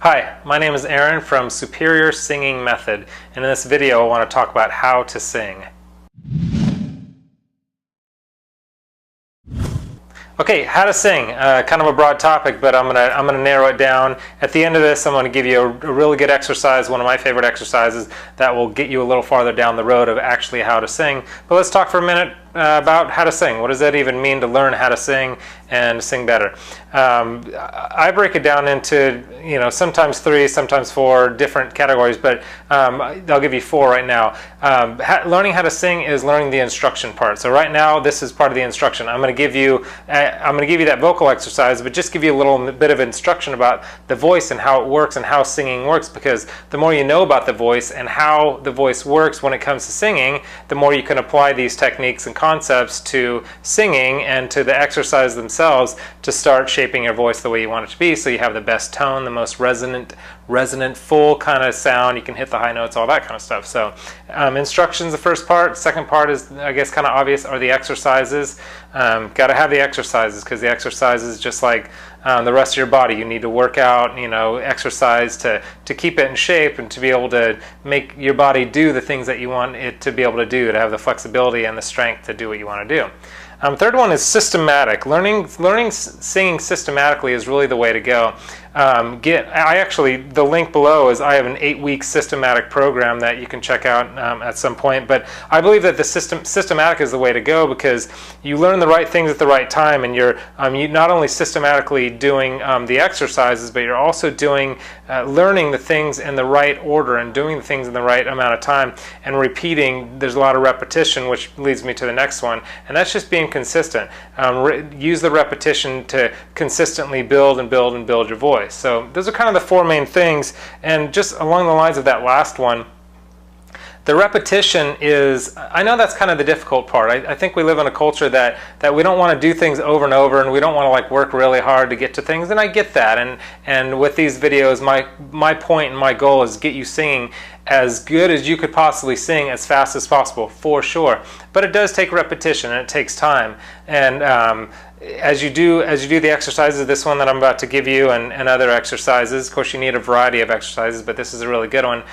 Hi, my name is Aaron from Superior Singing Method, and in this video I want to talk about how to sing. Okay, how to sing, kind of a broad topic, but I'm gonna narrow it down. At the end of this, I'm gonna give you a really good exercise, one of my favorite exercises that will get you a little farther down the road of actually how to sing. But let's talk for a minute about how to sing. What does that even mean to learn how to sing and sing better? I break it down into, sometimes 3, sometimes 4 different categories, but I'll give you 4 right now. Learning how to sing is learning the instruction part. So right now, this is part of the instruction. I'm going to give you that vocal exercise, but just give you a little bit of instruction about the voice and how it works and how singing works, because the more you know about the voice and how the voice works when it comes to singing, the more you can apply these techniques and concepts to singing and to the exercise themselves to start shaping your voice the way you want it to be, so you have the best tone, the most resonant, full kind of sound. You can hit the high notes, all that kind of stuff. So instructions, the first part. Second part is, I guess, kind of obvious, are the exercises. Got to have the exercises, because the exercises, just like the rest of your body, you need to work out, exercise to keep it in shape and to be able to make your body do the things that you want it to be able to do, to have the flexibility and the strength to do what you want to do. Third one is systematic. Learning singing systematically is really the way to go. The link below is I have an 8-week systematic program that you can check out at some point. But I believe that the systematic is the way to go, because you learn the right things at the right time, and you're not only systematically doing the exercises, but you're also learning the things in the right order and doing the things in the right amount of time and repeating. There's a lot of repetition, which leads me to the next one, and that's just being consistent. Use the repetition to consistently build and build and build your voice. So those are kind of the 4 main things, and just along the lines of that last one, the repetition is, I know that's kind of the difficult part. I think we live in a culture that we don't want to do things over and over, and we don't want to work really hard to get to things, and I get that. And with these videos, my point and my goal is get you singing as good as you could possibly sing as fast as possible, for sure. But it does take repetition, and it takes time. And as you do the exercises, this one that I'm about to give you, and other exercises, of course you need a variety of exercises, but this is a really good one.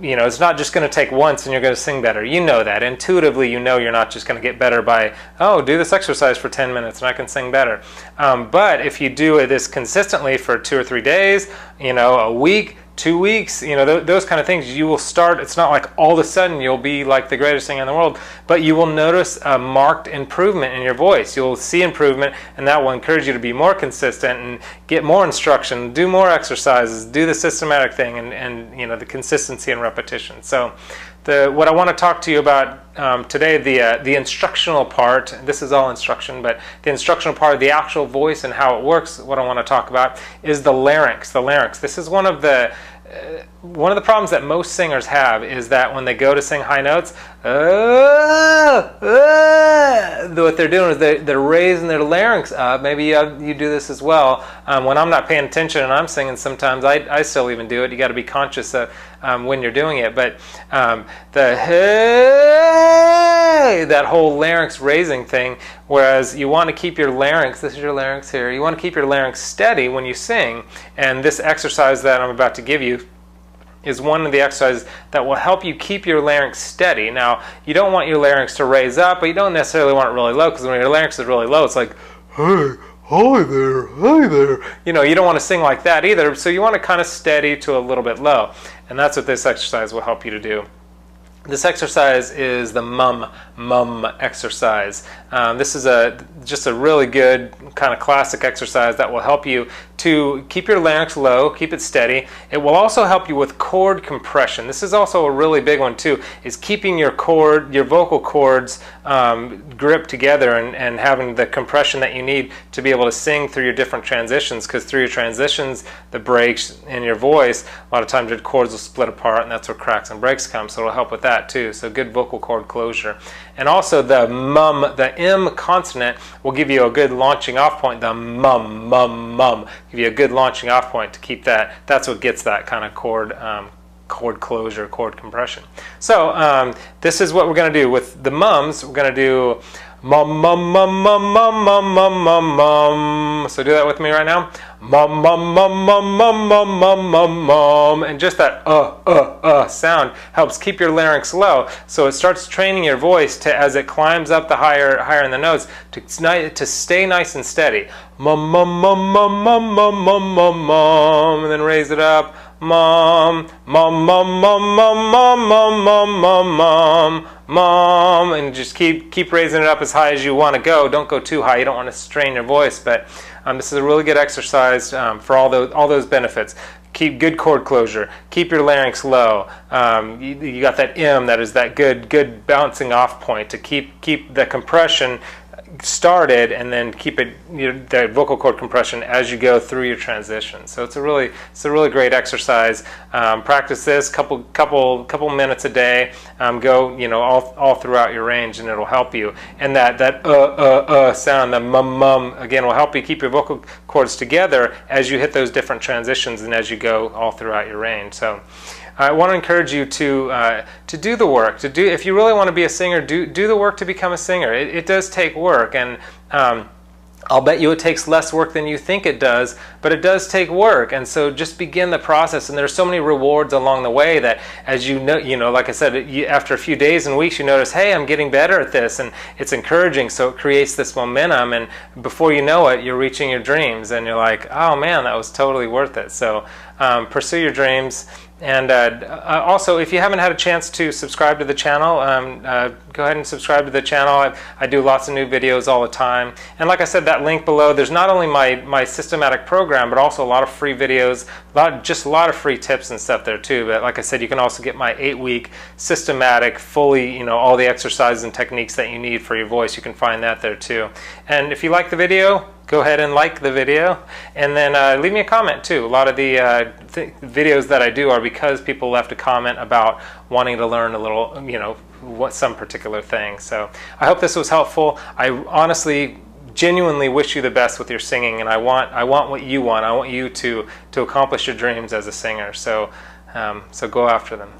It's not just going to take once and you're going to sing better. You know that. Intuitively, you know you're not just going to get better by, do this exercise for 10 minutes and I can sing better. But if you do this consistently for 2 or 3 days, a week, 2 weeks, those kind of things, you will start. It's not like all of a sudden you'll be like the greatest singer in the world, but you will notice a marked improvement in your voice. You'll see improvement, and that will encourage you to be more consistent and get more instruction, do more exercises, do the systematic thing, and the consistency and repetition. So what I want to talk to you about today, the instructional part, this is all instruction, but the instructional part of the actual voice and how it works, what I want to talk about is the larynx. The larynx. This is one of the problems that most singers have, is that when they go to sing high notes, what they're doing is they're raising their larynx up. Maybe you do this as well. When I'm not paying attention and I'm singing, sometimes I still even do it. You got to be conscious of when you're doing it. But that whole larynx raising thing, whereas you want to keep your larynx, this is your larynx here, you want to keep your larynx steady when you sing. And this exercise that I'm about to give you is one of the exercises that will help you keep your larynx steady. Now, you don't want your larynx to raise up, but you don't necessarily want it really low, because when your larynx is really low, it's like, hey, hi there, hi there. You don't want to sing like that either, so you want to kind of steady to a little bit low. And that's what this exercise will help you to do. This exercise is the mum exercise. This is just a really good kind of classic exercise that will help you to keep your larynx low, keep it steady. It will also help you with chord compression. This is also a really big one too, is keeping your vocal cords gripped together and having the compression that you need to be able to sing through your different transitions, because through your transitions, the breaks in your voice, a lot of times your cords will split apart, and that's where cracks and breaks come, so it'll help with that too. So good vocal cord closure. And also the M consonant will give you a good launching off point. The mum, give you a good launching off point to keep that. That's what gets that kind of chord closure, chord compression. So this is what we're going to do with the mums. We're going to do mum, mum, mum, mum, mum, mum, mum, mum, mum. So do that with me right now. mum mum mum mum mum mum mum mum mum, and just that sound helps keep your larynx low, so it starts training your voice to, as it climbs up the higher in the notes, to stay nice and steady. Mum mum mum mum mum mum mum mum mum, and then raise it up. Mom, mom, mom, mom, mom, mom, mom, mom, mom, mom, mom, and just keep raising it up as high as you want to go. Don't go too high. You don't want to strain your voice, but this is a really good exercise for all those benefits. Keep good cord closure. Keep your larynx low. You got that M, that is that good bouncing off point to keep the compression started, and then keep it, the vocal cord compression as you go through your transition. So it's a really great exercise. Practice this couple minutes a day. Go all throughout your range, and it'll help you. And that sound, the mum mum, again, will help you keep your vocal cords together as you hit those different transitions and as you go all throughout your range. So I want to encourage you to do the work. If you really want to be a singer, do the work to become a singer. It does take work, and I'll bet you it takes less work than you think it does, but it does take work. And so just begin the process. And there's so many rewards along the way that, as you know, like I said, after a few days and weeks, you notice, hey, I'm getting better at this, and it's encouraging. So it creates this momentum, and before you know it, you're reaching your dreams, and you're like, oh man, that was totally worth it. So pursue your dreams. And also, if you haven't had a chance to subscribe to the channel, go ahead and subscribe to the channel. I do lots of new videos all the time. And like I said, that link below, there's not only my systematic program, but also a lot of free videos, just a lot of free tips and stuff there too. But like I said, you can also get my 8-week systematic, fully, all the exercises and techniques that you need for your voice. You can find that there too. And if you like the video, go ahead and like the video, and then leave me a comment too. A lot of the videos that I do are because people left a comment about wanting to learn a little, some particular thing. So I hope this was helpful. I honestly, genuinely wish you the best with your singing, and I want what you want. I want you to accomplish your dreams as a singer. So go after them.